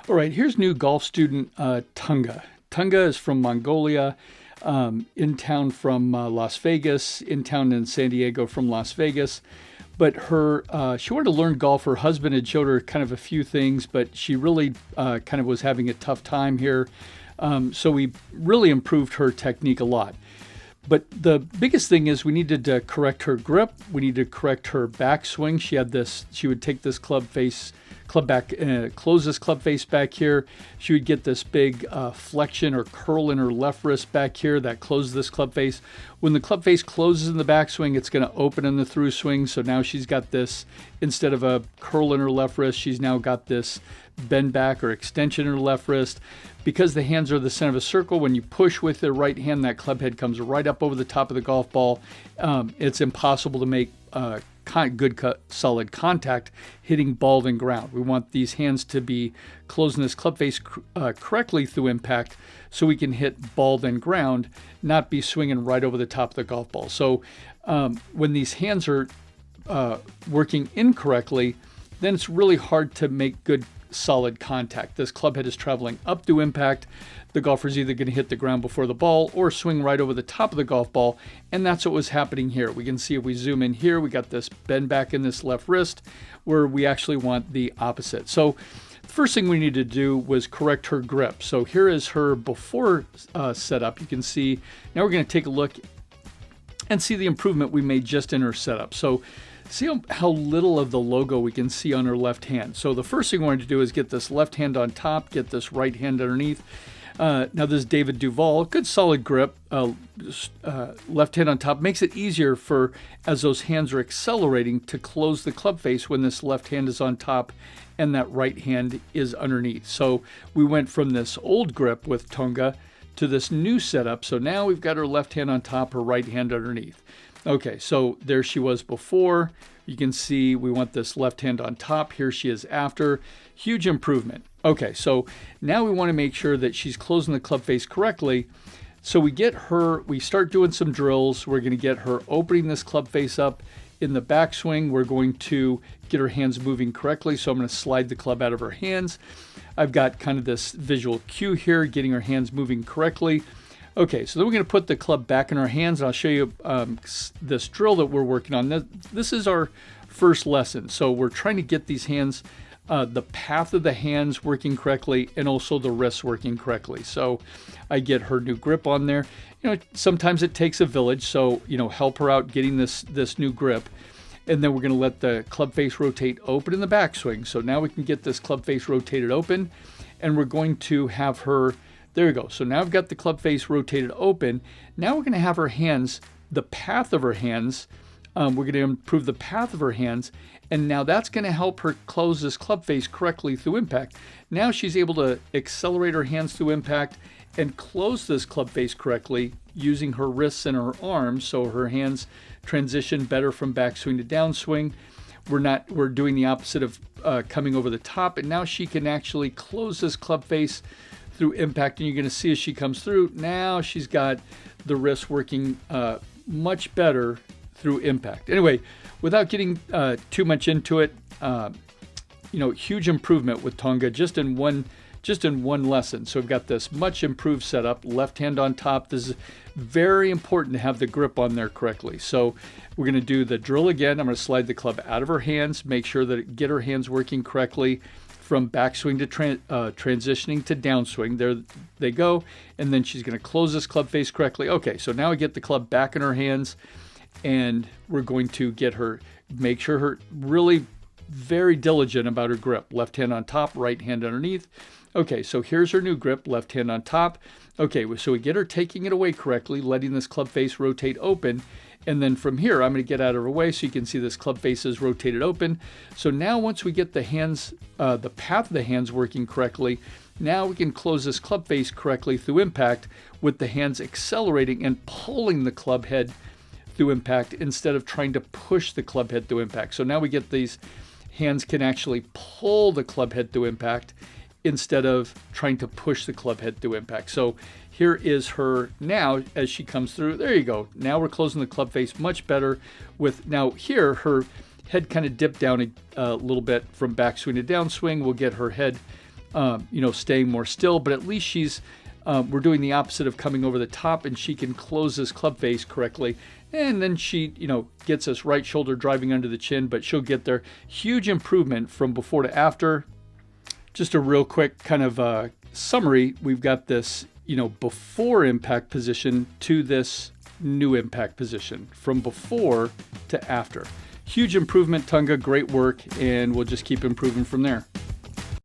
All right, here's new golf student Tunga. Tunga is from Mongolia, in town from Las Vegas, in town in San Diego from Las Vegas. But she wanted to learn golf. Her husband had showed her kind of a few things, but she really kind of was having a tough time here. So we really improved her technique a lot. But the biggest thing is we needed to correct her grip. We needed to correct her backswing. She would take this club back, close this club face back here. She would get this big flexion or curl in her left wrist back here that closes this club face. When the club face closes in the backswing, it's going to open in the through swing. So now she's got this, instead of a curl in her left wrist, she's now got this bend back or extension in her left wrist. Because the hands are the center of a circle, when you push with the right hand, that club head comes right up over the top of the golf ball. It's impossible to make good solid contact hitting ball and ground. We want these hands to be closing this club face correctly through impact so we can hit ball and ground, not be swinging right over the top of the golf ball. So when these hands are working incorrectly, then it's really hard to make good solid contact. This club head is traveling up to impact. The golfer's either going to hit the ground before the ball or swing right over the top of the golf ball, and that's what was happening here. We can see if we zoom in here, we got this bend back in this left wrist where we actually want the opposite. So the first thing we needed to do was correct her grip. So here is her before setup. You can see, now we're going to take a look and see the improvement we made just in her setup. So see how little of the logo we can see on her left hand. So the first thing we wanted to do is get this left hand on top, get this right hand underneath. Now this is David Duval, good solid grip, left hand on top. Makes it easier for, as those hands are accelerating, to close the club face when this left hand is on top and that right hand is underneath. So we went from this old grip with Tonga to this new setup. So now we've got her left hand on top, her right hand underneath. Okay, so there she was before. You can see we want this left hand on top. Here she is after. Huge improvement. Okay, so now we want to make sure that she's closing the club face correctly. So we start doing some drills. We're going to get her opening this club face up in the backswing. We're going to get her hands moving correctly. So I'm going to slide the club out of her hands. I've got kind of this visual cue here, getting her hands moving correctly. Okay, so then we're going to put the club back in our hands. I'll show you this drill that we're working on. This is our first lesson. So we're trying to get these hands, the path of the hands working correctly and also the wrists working correctly. So I get her new grip on there. Sometimes it takes a village, so help her out getting this new grip. And then we're going to let the club face rotate open in the backswing. So now we can get this club face rotated open, and we're going to have her. There we go. So now I've got the club face rotated open. Now we're going to have her hands, the path of her hands. We're going to improve the path of her hands. And now that's going to help her close this club face correctly through impact. Now she's able to accelerate her hands through impact and close this club face correctly using her wrists and her arms. So her hands transition better from backswing to downswing. We're doing the opposite of coming over the top. And now she can actually close this club face through impact, and you're going to see as she comes through, now she's got the wrist working much better through impact. Anyway, without getting too much into it, huge improvement with Tonga just in one lesson. So we've got this much improved setup, left hand on top. This is very important to have the grip on there correctly. So we're going to do the drill again. I'm going to slide the club out of her hands, make sure that get her hands working correctly from backswing to transitioning to downswing. There they go. And then she's going to close this club face correctly. Okay, so now we get the club back in her hands, and we're going to make sure her really very diligent about her grip. Left hand on top, right hand underneath. Okay, so here's her new grip, left hand on top. Okay, so we get her taking it away correctly, letting this club face rotate open. And then from here, I'm going to get out of her way so you can see this club face is rotated open. So now once we get the hands, the path of the hands working correctly, now we can close this club face correctly through impact with the hands accelerating and pulling the club head through impact instead of trying to push the club head through impact. So now we get these hands can actually pull the club head through impact instead of trying to push the club head through impact. So here is her now as she comes through. There you go. Now we're closing the club face much better with, now here her head kind of dipped down a little bit from backswing to downswing. We'll get her head staying more still, but at least we're doing the opposite of coming over the top, and she can close this club face correctly. And then she, gets us right shoulder driving under the chin, but she'll get there. Huge improvement from before to after. Just a real quick kind of summary. We've got this, before impact position to this new impact position, from before to after. Huge improvement, Tunga. Great work, and we'll just keep improving from there.